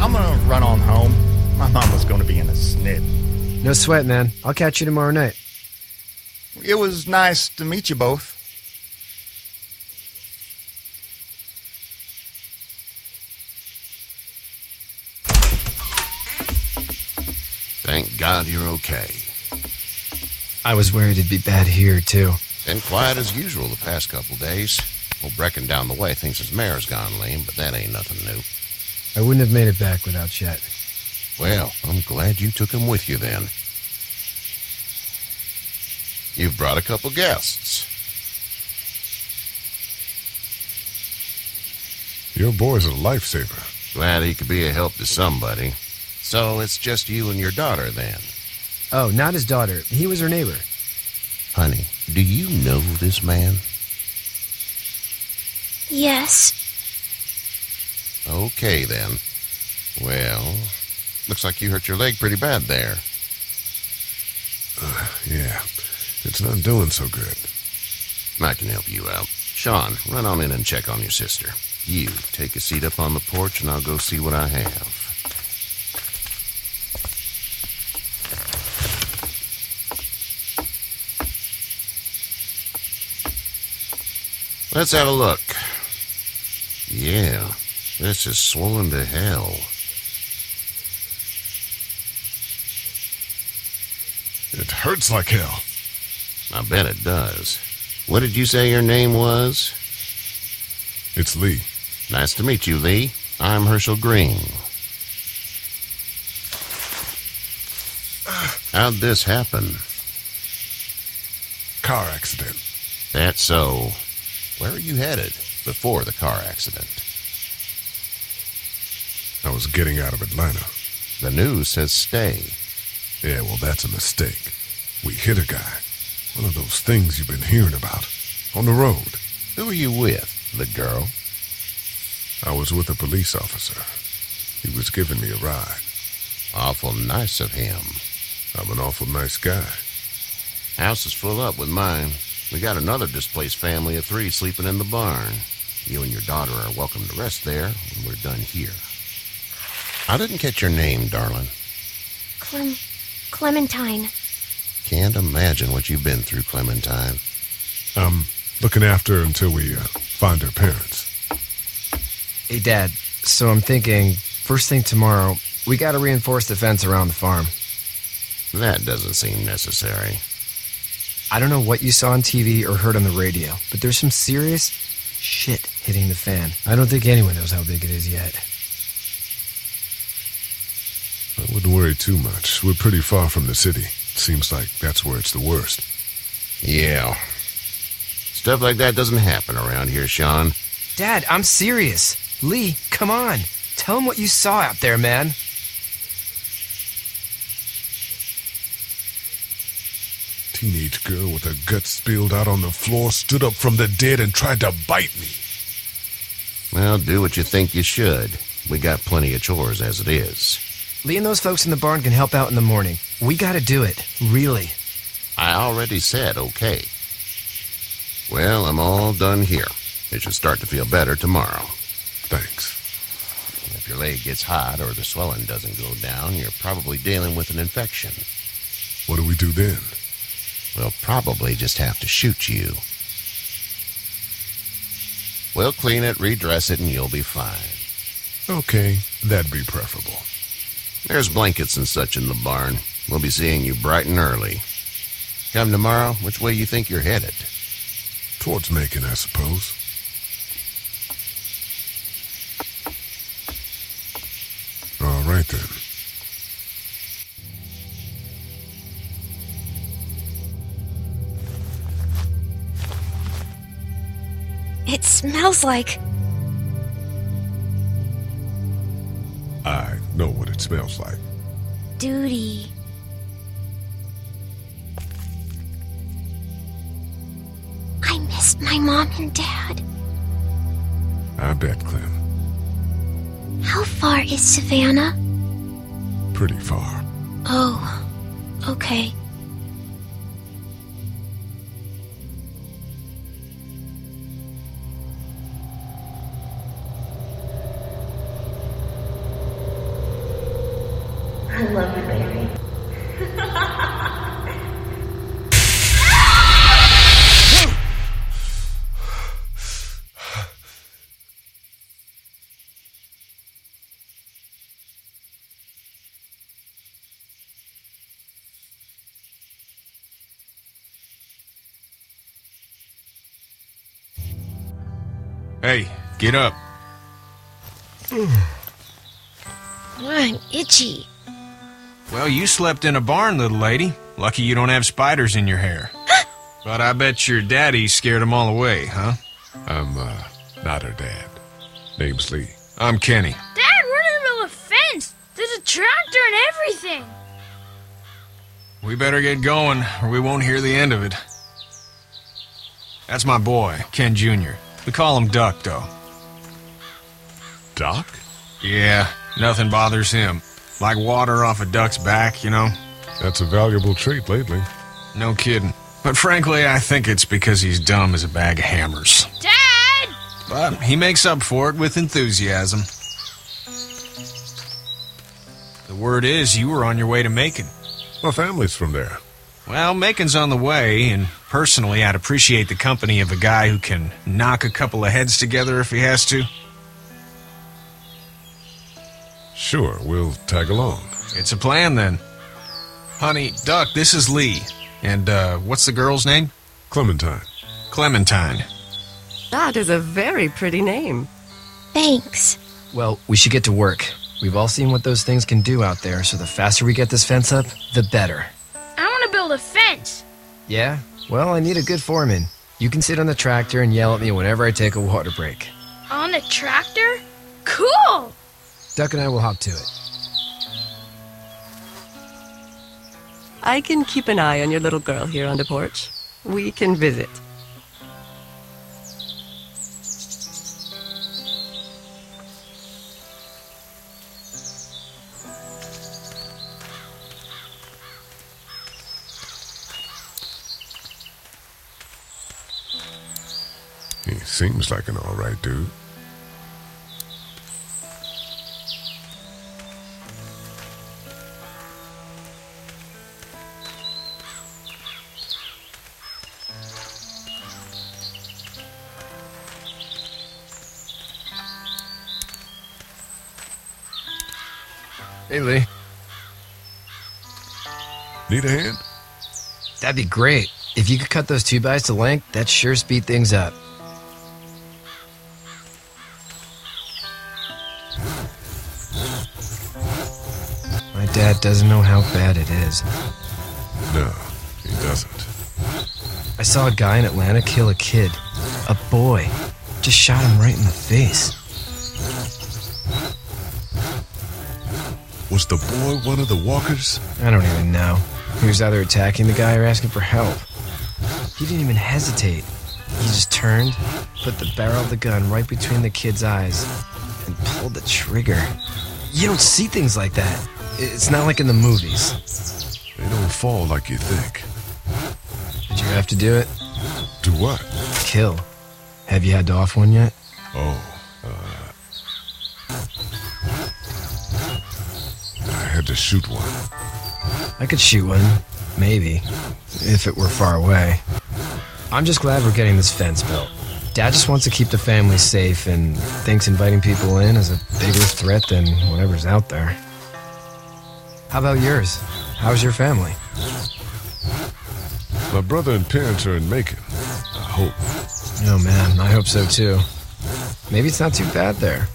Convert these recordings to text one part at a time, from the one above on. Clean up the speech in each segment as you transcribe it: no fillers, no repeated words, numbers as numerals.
I'm gonna run on home. My mom was gonna be in a snip. No sweat, man. I'll catch you tomorrow night. It was nice to meet you both. Thank God you're okay. I was worried it'd be bad here, too. Been quiet as usual the past couple days. Old Brecken down the way thinks his mare's gone lame, but that ain't nothing new. I wouldn't have made it back without Chet. Well, I'm glad you took him with you then. You've brought a couple guests. Your boy's a lifesaver. Glad he could be a help to somebody. So it's just you and your daughter then? Oh, not his daughter. He was her neighbor. Honey, do you know this man? Yes. Okay, then. Well, looks like you hurt your leg pretty bad there. Yeah, it's not doing so good. I can help you out. Sean, run on in and check on your sister. You take a seat up on the porch and I'll go see what I have. Let's have a look. Yeah, this is swollen to hell. It hurts like hell. I bet it does. What did you say your name was? It's Lee. Nice to meet you, Lee. I'm Hерshela Grina. How'd this happen? Car accident. That's so. Where were you headed before the car accident? I was getting out of Atlanta. The news says stay. Yeah, well, that's a mistake. We hit a guy. One of those things you've been hearing about. On the road. Who were you with? The girl? I was with a police officer. He was giving me a ride. Awful nice of him. I'm an awful nice guy. House is full up with mine. We got another displaced family of 3 sleeping in the barn. You and your daughter are welcome to rest there when we're done here. I didn't catch your name, darling. Clementine. Can't imagine what you've been through, Clementine. I'm looking after her until we find her parents. Hey, Dad, so I'm thinking, first thing tomorrow, we gotta reinforce the fence around the farm. That doesn't seem necessary. I don't know what you saw on TV or heard on the radio, but there's some serious shit hitting the fan. I don't think anyone knows how big it is yet. I wouldn't worry too much. We're pretty far from the city. Seems like that's where it's the worst. Yeah. Stuff like that doesn't happen around here, Sean. Dad, I'm serious. Lee, come on. Tell him what you saw out there, man. Teenage girl with her guts spilled out on the floor stood up from the dead and tried to bite me. Well, do what you think you should. We got plenty of chores as it is. Lee and those folks in the barn can help out in the morning. We gotta do it. Really. I already said okay. Well, I'm all done here. It should start to feel better tomorrow. Thanks. If your leg gets hot or the swelling doesn't go down, you're probably dealing with an infection. What do we do then? We'll probably just have to shoot you. We'll clean it, redress it, and you'll be fine. Okay, that'd be preferable. There's blankets and such in the barn. We'll be seeing you bright and early. Come tomorrow, which way you think you're headed? Towards Macon, I suppose. All right, then. It smells like... I know what it smells like. duty. I missed my mom and dad. I bet, Clem. How far is Savannah? Pretty far. Oh, okay. love you, baby. Hey, get up. I'm itchy. Well, you slept in a barn, little lady. Lucky you don't have spiders in your hair. But I bet your daddy scared them all away, huh? I'm, not her dad. Name's Lee. I'm Kenny. Dad, we're in the middle of a fence. There's a tractor and everything. We better get going, or we won't hear the end of it. That's my boy, Ken Jr. We call him Duck, though. Doc? Yeah, nothing bothers him. Like water off a duck's back, you know? That's a valuable trait lately. No kidding. But frankly, I think it's because he's dumb as a bag of hammers. Dad! But he makes up for it with enthusiasm. The word is you were on your way to Macon. My family's from there. Well, Macon's on the way, and personally, I'd appreciate the company of a guy who can knock a couple of heads together if he has to. Sure, we'll tag along. It's a plan, then. Honey, Duck, this is Lee. And, what's the girl's name? Clementine. Clementine. That is a very pretty name. Thanks. Well, we should get to work. We've all seen what those things can do out there, so the faster we get this fence up, the better. I want to build a fence. Yeah? Well, I need a good foreman. You can sit on the tractor and yell at me whenever I take a water break. On a tractor? Cool! Duck and I will hop to it. I can keep an eye on your little girl here on the porch. We can visit. He seems like an all right dude. Hey, Lee. Need a hand? That'd be great. If you could cut those 2x to length, that'd sure speed things up. My dad doesn't know how bad it is. No, he doesn't. I saw a guy in Atlanta kill a kid. A boy. Just shot him right in the face. Was the boy one of the walkers? I don't even know. He was either attacking the guy or asking for help. He didn't even hesitate. He just turned, put the barrel of the gun right between the kid's eyes, and pulled the trigger. You don't see things like that. It's not like in the movies. They don't fall like you think. Did you have to do it? Do what? Kill. Have you had to off one yet? Oh, I had to shoot one. I could shoot one. Maybe. If it were far away. I'm just glad we're getting this fence built. Dad just wants to keep the family safe and thinks inviting people in is a bigger threat than whatever's out there. How about yours? How's your family? My brother and parents are in Macon. I hope. Oh man, I hope so too. Maybe it's not too bad there.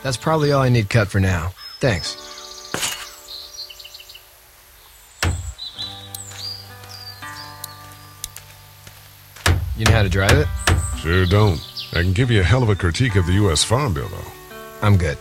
That's probably all I need cut for now. Thanks. You know how to drive it? Sure don't. I can give you a hell of a critique of the U.S. Farm Bill, though. I'm good.